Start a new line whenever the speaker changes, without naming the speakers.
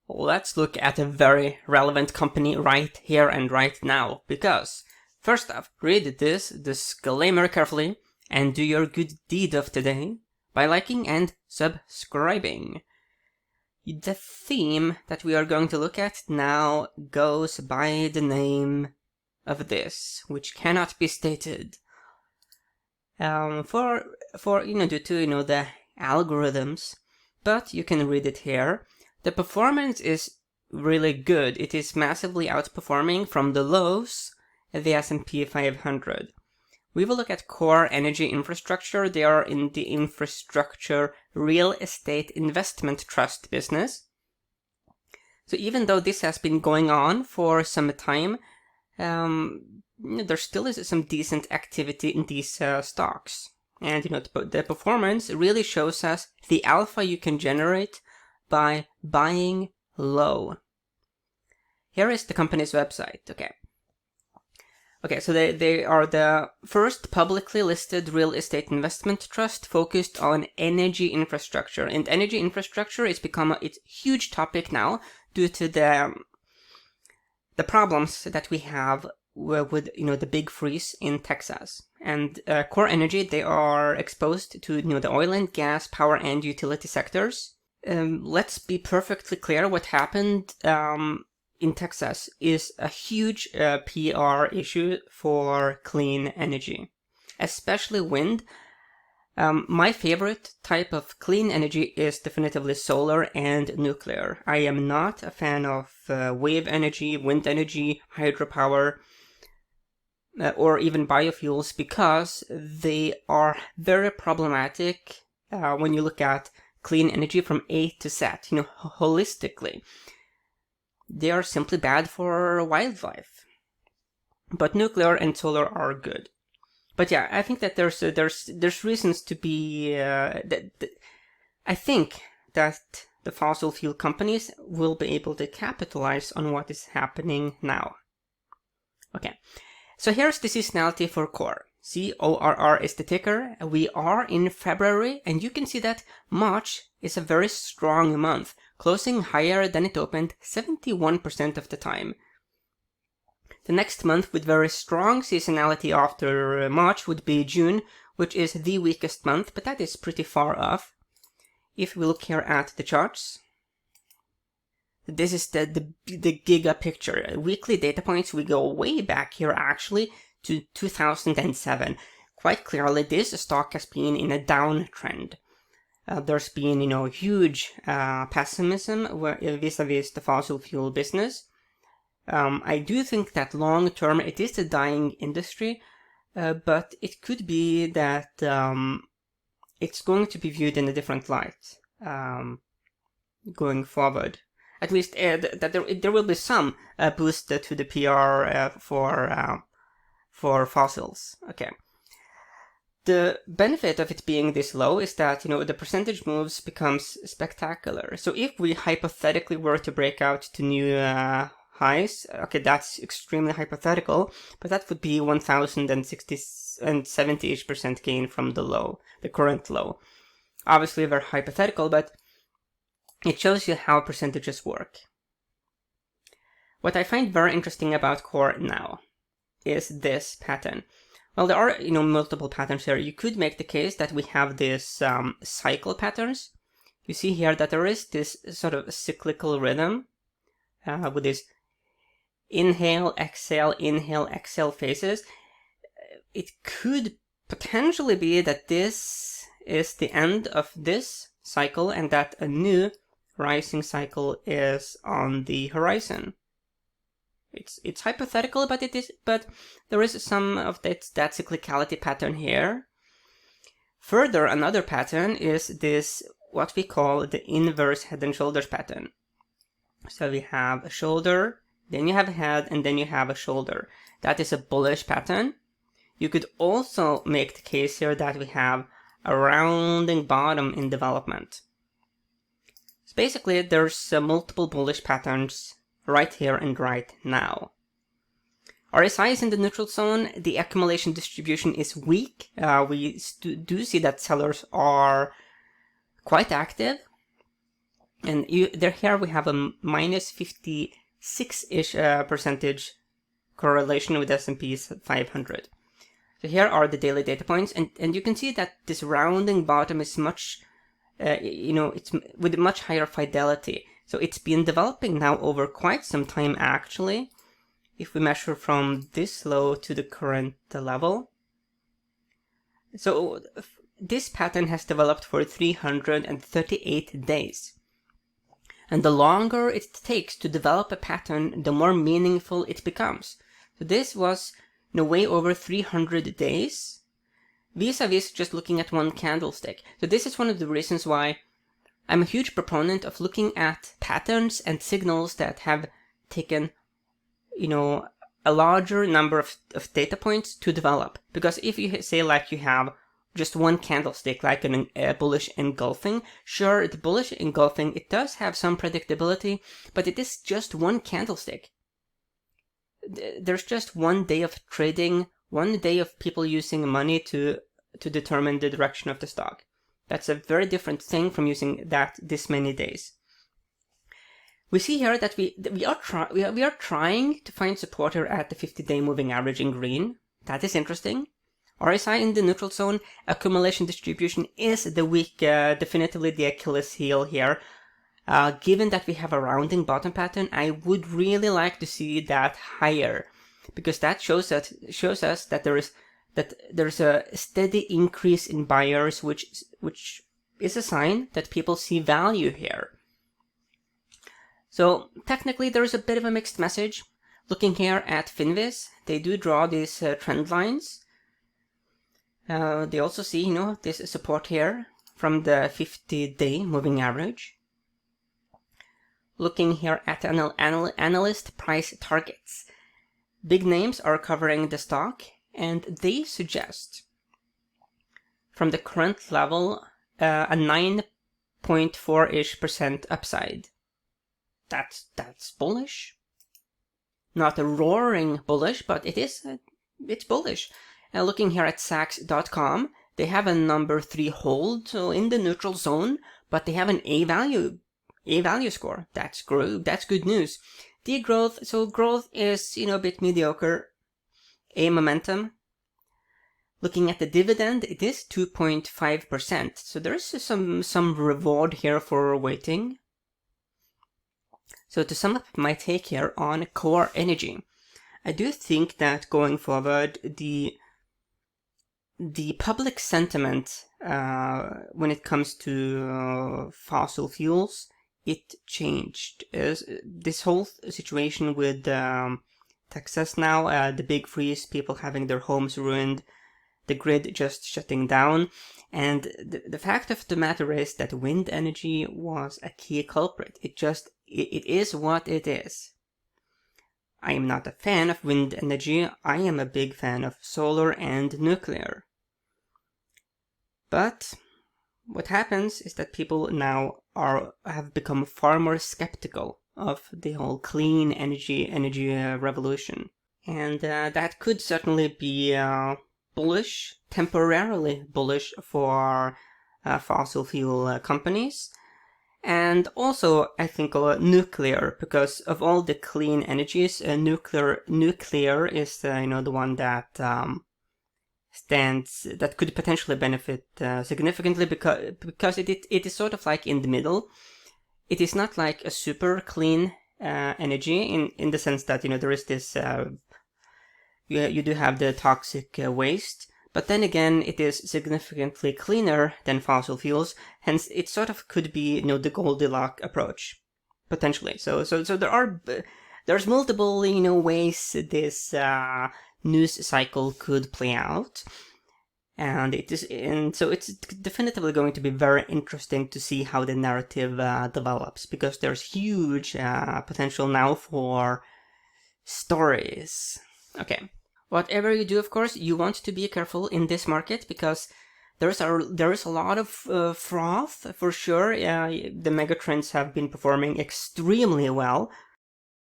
Let's look at a very relevant company right here and right now, because first off, read this disclaimer carefully and do your good deed of today by liking and subscribing. The theme that we are going to look at now goes by the name of this, which cannot be stated. Due to the algorithms, but you can read it here. The performance is really good. It is massively outperforming from the lows of the S&P 500. We will look at CorEnergy Infrastructure. They are in the infrastructure real estate investment trust business. So even though this has been going on for some time, there still is some decent activity in these stocks. And the performance really shows us the alpha you can generate by buying low. Here is the company's website. Okay, so they are the first publicly listed real estate investment trust focused on energy infrastructure. And energy infrastructure has become it's huge topic now due to the problems that we have with the big freeze in Texas. And CorEnergy, they are exposed to the oil and gas, power and utility sectors. Let's be perfectly clear, what happened in Texas is a huge PR issue for clean energy, especially wind. My favorite type of clean energy is definitively solar and nuclear. I am not a fan of wave energy, wind energy, hydropower, or even biofuels, because they are very problematic when you look at clean energy from A to Z, holistically. They are simply bad for wildlife. But nuclear and solar are good. But yeah, I think that there's reasons to be. I think that the fossil fuel companies will be able to capitalize on what is happening now. Okay, so here's the seasonality for CORR. CORR is the ticker. We are in February, and you can see that March is a very strong month, closing higher than it opened 71% of the time. The next month with very strong seasonality after March would be June, which is the weakest month, but that is pretty far off. If we look here at the charts, this is the giga picture. Weekly data points, we go way back here actually to 2007. Quite clearly, this stock has been in a downtrend. There's been, huge pessimism vis-a-vis the fossil fuel business. I do think that long term it is a dying industry, but it could be that it's going to be viewed in a different light going forward. At least that there will be some boost to the PR for fossils. Okay. The benefit of it being this low is that, the percentage moves becomes spectacular. So if we hypothetically were to break out to new highs, okay, that's extremely hypothetical, but that would be 1,060 and 70% gain from the low, the current low. Obviously very hypothetical, but it shows you how percentages work. What I find very interesting about CORR now is this pattern. Well, there are, multiple patterns here. You could make the case that we have this cycle patterns. You see here that there is this sort of cyclical rhythm with this inhale, exhale phases. It could potentially be that this is the end of this cycle and that a new rising cycle is on the horizon. It's hypothetical, but there is some of that cyclicality pattern here. Further, another pattern is this, what we call the inverse head and shoulders pattern. So we have a shoulder, then you have a head, and then you have a shoulder. That is a bullish pattern. You could also make the case here that we have a rounding bottom in development. So basically, there's multiple bullish patterns right here and right now. RSI is in the neutral zone. The accumulation distribution is weak. We do see that sellers are quite active. And here we have a minus 56-ish percentage correlation with S&P's 500. So here are the daily data points, and you can see that this rounding bottom is much, it's with much higher fidelity. So it's been developing now over quite some time, actually. If we measure from this low to the current level. So this pattern has developed for 338 days. And the longer it takes to develop a pattern, the more meaningful it becomes. So this was way over 300 days, vis-a-vis just looking at one candlestick. So this is one of the reasons why I'm a huge proponent of looking at patterns and signals that have taken, a larger number of data points to develop. Because if you say like you have just one candlestick, like a bullish engulfing, sure, the bullish engulfing, it does have some predictability, but it is just one candlestick. There's just one day of trading, one day of people using money to determine the direction of the stock. That's a very different thing from using that this many days. We see here that we are trying to find support here at the 50-day moving average in green. That is interesting. RSI in the neutral zone, accumulation distribution is the weak, definitively the Achilles heel here. Given that we have a rounding bottom pattern, I would really like to see that higher, because that shows us that there's a steady increase in buyers, which is a sign that people see value here. So technically there is a bit of a mixed message. Looking here at Finviz, they do draw these trend lines. They also see, this support here from the 50-day moving average. Looking here at analyst price targets. Big names are covering the stock, and they suggest from the current level a 9.4-ish% upside. That's bullish. Not a roaring bullish, but it's bullish. Looking here at Saks.com, they have a number 3 hold, so in the neutral zone, but they have an A value score. That's good news. Degrowth, so growth is, a bit mediocre. A momentum. Looking at the dividend, it is 2.5%. So there is some reward here for waiting. So to sum up my take here on CorEnergy, I do think that going forward, the public sentiment when it comes to fossil fuels, it changed. This whole situation with Texas now, the big freeze, people having their homes ruined, the grid just shutting down, and the fact of the matter is that wind energy was a key culprit. It is what it is. I am not a fan of wind energy. I am a big fan of solar and nuclear. But what happens is that people now have become far more skeptical of the whole clean energy revolution. And that could certainly be bullish, temporarily bullish for fossil fuel companies. And also, I think nuclear, because of all the clean energies, nuclear is the one that that could potentially benefit significantly, because it is sort of like in the middle. It is not like a super clean energy in the sense that there is this you do have the toxic waste. But then again, it is significantly cleaner than fossil fuels, hence it sort of could be, the Goldilocks approach, potentially. So there's multiple, ways this news cycle could play out, and so it's definitively going to be very interesting to see how the narrative develops, because there's huge potential now for stories. Okay. Whatever you do, of course, you want to be careful in this market, because there is a lot of froth for sure. The megatrends have been performing extremely well